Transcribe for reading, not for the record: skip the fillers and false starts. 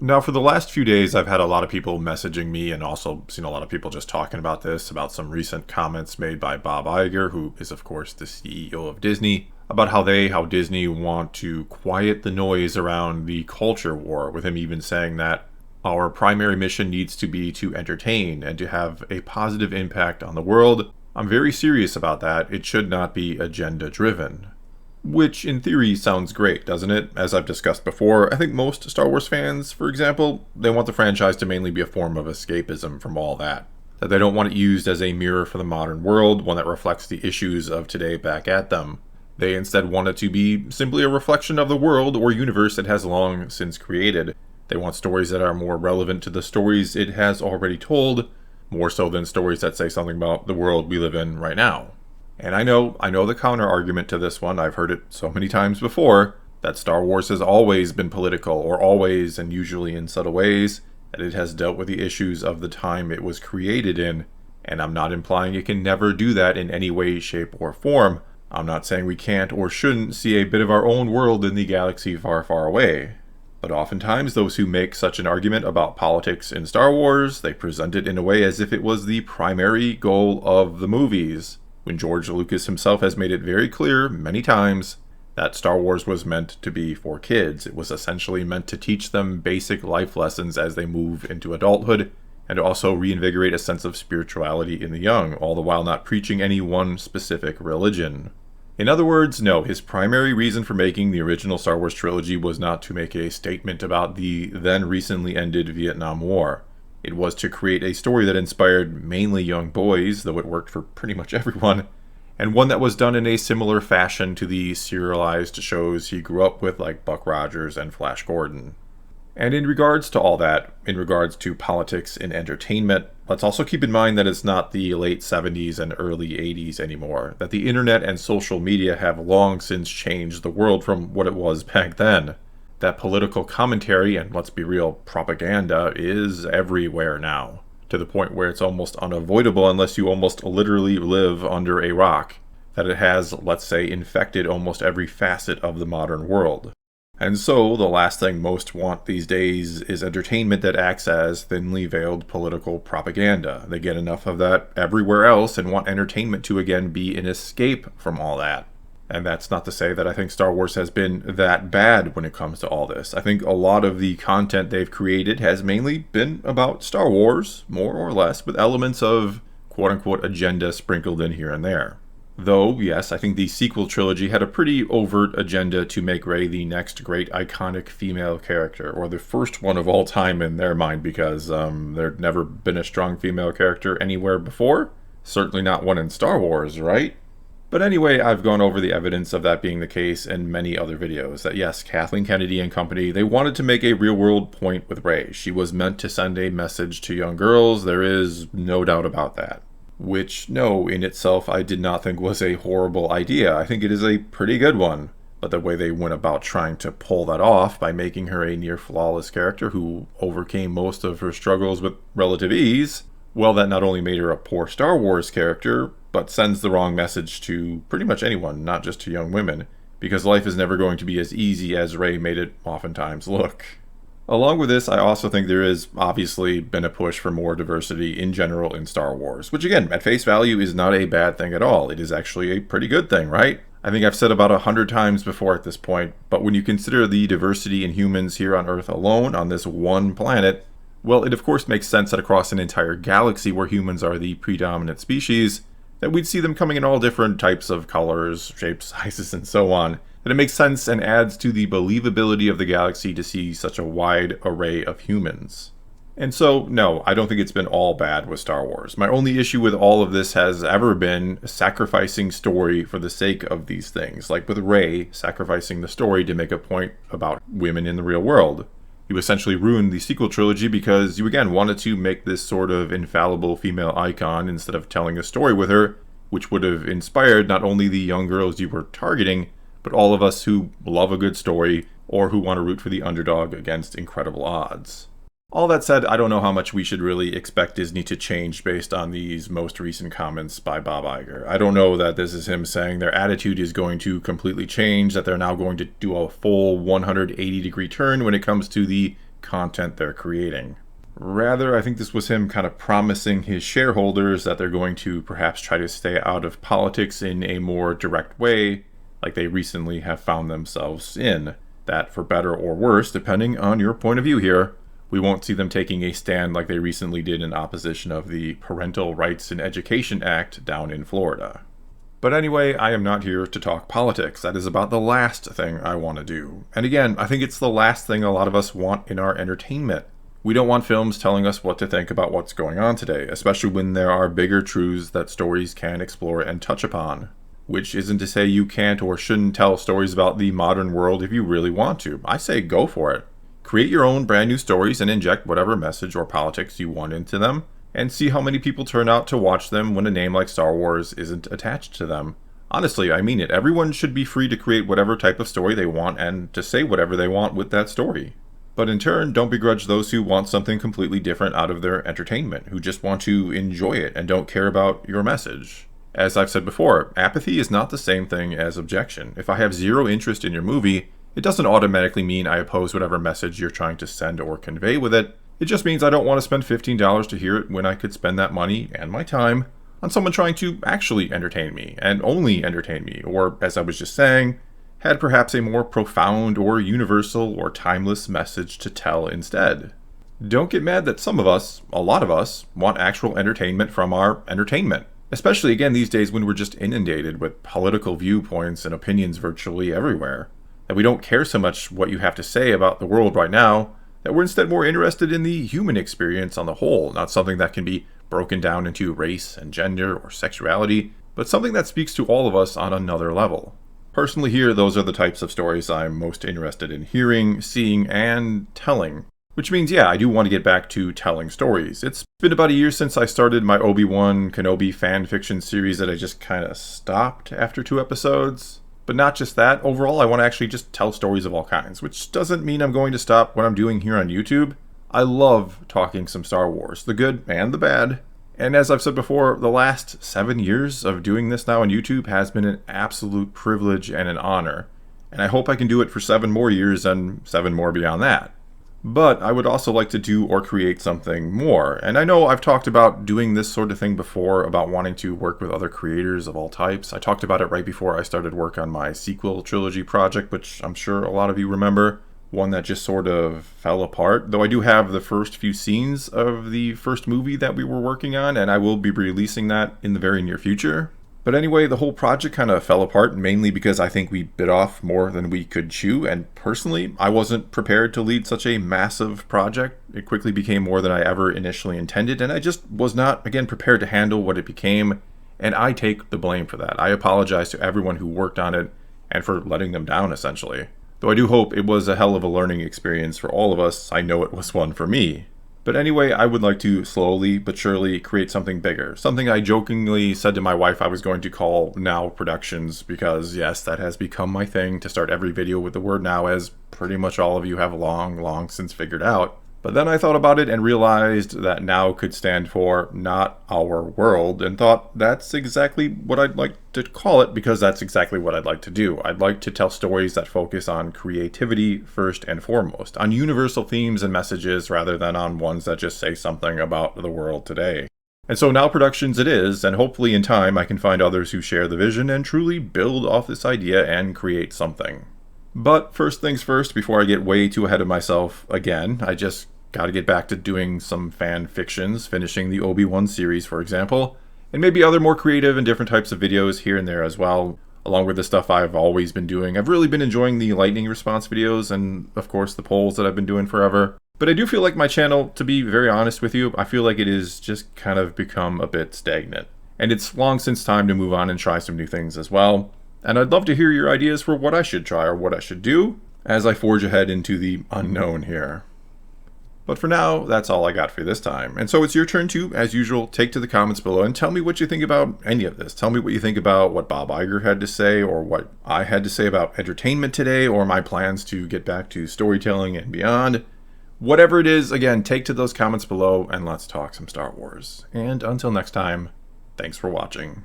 Now, for the last few days, I've had a lot of people messaging me and also seen a lot of people just talking about this, about some recent comments made by Bob Iger, who is, of course, the CEO of Disney, about how Disney want to quiet the noise around the culture war, with him even saying that our primary mission needs to be to entertain and to have a positive impact on the world. I'm very serious about that. It should not be agenda-driven. Which, in theory, sounds great, doesn't it? As I've discussed before, I think most Star Wars fans, for example, they want the franchise to mainly be a form of escapism from all that. That they don't want it used as a mirror for the modern world, one that reflects the issues of today back at them. They instead want it to be simply a reflection of the world or universe it has long since created. They want stories that are more relevant to the stories it has already told, more so than stories that say something about the world we live in right now. And I know the counter-argument to this one, I've heard it so many times before, that Star Wars has always been political, or always, and usually in subtle ways, that it has dealt with the issues of the time it was created in, and I'm not implying it can never do that in any way, shape, or form. I'm not saying we can't or shouldn't see a bit of our own world in the galaxy far, far away. But oftentimes, those who make such an argument about politics in Star Wars, they present it in a way as if it was the primary goal of the movies, when George Lucas himself has made it very clear many times that Star Wars was meant to be for kids. It was essentially meant to teach them basic life lessons as they move into adulthood, and to also reinvigorate a sense of spirituality in the young, all the while not preaching any one specific religion. In other words, no, his primary reason for making the original Star Wars trilogy was not to make a statement about the then recently ended Vietnam War. It was to create a story that inspired mainly young boys, though it worked for pretty much everyone, and one that was done in a similar fashion to the serialized shows he grew up with, like Buck Rogers and Flash Gordon. And in regards to all that, in regards to politics and entertainment, let's also keep in mind that it's not the late 70s and early 80s anymore, that the internet and social media have long since changed the world from what it was back then. That political commentary, and let's be real, propaganda, is everywhere now, to the point where it's almost unavoidable unless you almost literally live under a rock, that it has, let's say, infected almost every facet of the modern world. And so, the last thing most want these days is entertainment that acts as thinly veiled political propaganda. They get enough of that everywhere else and want entertainment to again be an escape from all that. And that's not to say that I think Star Wars has been that bad when it comes to all this. I think a lot of the content they've created has mainly been about Star Wars, more or less, with elements of quote-unquote agenda sprinkled in here and there. Though, yes, I think the sequel trilogy had a pretty overt agenda to make Rey the next great iconic female character, or the first one of all time in their mind, because there'd never been a strong female character anywhere before. Certainly not one in Star Wars, right? But anyway, I've gone over the evidence of that being the case in many other videos, that yes, Kathleen Kennedy and company, they wanted to make a real-world point with Rey. She was meant to send a message to young girls, there is no doubt about that. Which, no, in itself, I did not think was a horrible idea. I think it is a pretty good one. But the way they went about trying to pull that off by making her a near-flawless character who overcame most of her struggles with relative ease, well, that not only made her a poor Star Wars character, but sends the wrong message to pretty much anyone, not just to young women, because life is never going to be as easy as Rey made it oftentimes look. Along with this, I also think there has obviously been a push for more diversity in general in Star Wars, which again, at face value, is not a bad thing at all. It is actually a pretty good thing, right? I think I've said about 100 times before at this point, but when you consider the diversity in humans here on Earth alone, on this one planet, well, it of course makes sense that across an entire galaxy where humans are the predominant species, that we'd see them coming in all different types of colors, shapes, sizes, and so on. That it makes sense and adds to the believability of the galaxy to see such a wide array of humans. And so, no, I don't think it's been all bad with Star Wars. My only issue with all of this has ever been sacrificing story for the sake of these things. Like with Rey, sacrificing the story to make a point about women in the real world. You essentially ruined the sequel trilogy because you again wanted to make this sort of infallible female icon instead of telling a story with her, which would have inspired not only the young girls you were targeting, but all of us who love a good story or who want to root for the underdog against incredible odds. All that said, I don't know how much we should really expect Disney to change based on these most recent comments by Bob Iger. I don't know that this is him saying their attitude is going to completely change, that they're now going to do a full 180-degree turn when it comes to the content they're creating. Rather, I think this was him kind of promising his shareholders that they're going to perhaps try to stay out of politics in a more direct way, like they recently have found themselves in. That, for better or worse, depending on your point of view here, we won't see them taking a stand like they recently did in opposition of the Parental Rights in Education Act down in Florida. But anyway, I am not here to talk politics. That is about the last thing I want to do. And again, I think it's the last thing a lot of us want in our entertainment. We don't want films telling us what to think about what's going on today, especially when there are bigger truths that stories can explore and touch upon. Which isn't to say you can't or shouldn't tell stories about the modern world if you really want to. I say go for it. Create your own brand new stories and inject whatever message or politics you want into them, and see how many people turn out to watch them when a name like Star Wars isn't attached to them. Honestly, I mean it. Everyone should be free to create whatever type of story they want and to say whatever they want with that story. But in turn, don't begrudge those who want something completely different out of their entertainment, who just want to enjoy it and don't care about your message. As I've said before, apathy is not the same thing as objection. If I have zero interest in your movie, it doesn't automatically mean I oppose whatever message you're trying to send or convey with it. It just means I don't want to spend $15 to hear it when I could spend that money and my time on someone trying to actually entertain me, and only entertain me, or, as I was just saying, had perhaps a more profound or universal or timeless message to tell instead. Don't get mad that some of us, a lot of us, want actual entertainment from our entertainment. Especially again these days when we're just inundated with political viewpoints and opinions virtually everywhere. That we don't care so much what you have to say about the world right now, that we're instead more interested in the human experience on the whole, not something that can be broken down into race and gender or sexuality, but something that speaks to all of us on another level. Personally here, those are the types of stories I'm most interested in hearing, seeing, and telling. Which means, yeah, I do want to get back to telling stories. It's been about a year since I started my Obi-Wan Kenobi fan fiction series that I just kind of stopped after 2 episodes. But not just that, overall I want to actually just tell stories of all kinds, which doesn't mean I'm going to stop what I'm doing here on YouTube. I love talking some Star Wars, the good and the bad. And as I've said before, the last 7 years of doing this now on YouTube has been an absolute privilege and an honor. And I hope I can do it for 7 more years and 7 more beyond that. But I would also like to do or create something more. And I know I've talked about doing this sort of thing before, about wanting to work with other creators of all types. I talked about it right before I started work on my sequel trilogy project, which I'm sure a lot of you remember. One that just sort of fell apart. Though I do have the first few scenes of the first movie that we were working on, and I will be releasing that in the very near future. But anyway, the whole project kind of fell apart, mainly because I think we bit off more than we could chew, and personally, I wasn't prepared to lead such a massive project. It quickly became more than I ever initially intended, and I just was not, again, prepared to handle what it became, and I take the blame for that. I apologize to everyone who worked on it, and for letting them down, essentially. Though I do hope it was a hell of a learning experience for all of us. I know it was one for me. But anyway, I would like to slowly but surely create something bigger. Something I jokingly said to my wife I was going to call Now Productions, because yes, that has become my thing, to start every video with the word now, as pretty much all of you have long since figured out. But then I thought about it and realized that Now could stand for Not Our World, and thought that's exactly what I'd like to call it, because that's exactly what I'd like to do. I'd like to tell stories that focus on creativity first and foremost, on universal themes and messages rather than on ones that just say something about the world today. And so Now Productions it is, and hopefully in time I can find others who share the vision and truly build off this idea and create something. But first things first, before I get way too ahead of myself again, I just gotta get back to doing some fan fictions, finishing the Obi-Wan series, for example, and maybe other more creative and different types of videos here and there as well, along with the stuff I've always been doing. I've really been enjoying the lightning response videos and, of course, the polls that I've been doing forever. But I do feel like my channel, to be very honest with you, I feel like it is just kind of become a bit stagnant. And it's long since time to move on and try some new things as well. And I'd love to hear your ideas for what I should try or what I should do as I forge ahead into the unknown here. But for now, that's all I got for this time. And so it's your turn to, as usual, take to the comments below and tell me what you think about any of this. Tell me what you think about what Bob Iger had to say, or what I had to say about entertainment today, or my plans to get back to storytelling and beyond. Whatever it is, again, take to those comments below and let's talk some Star Wars. And until next time, thanks for watching.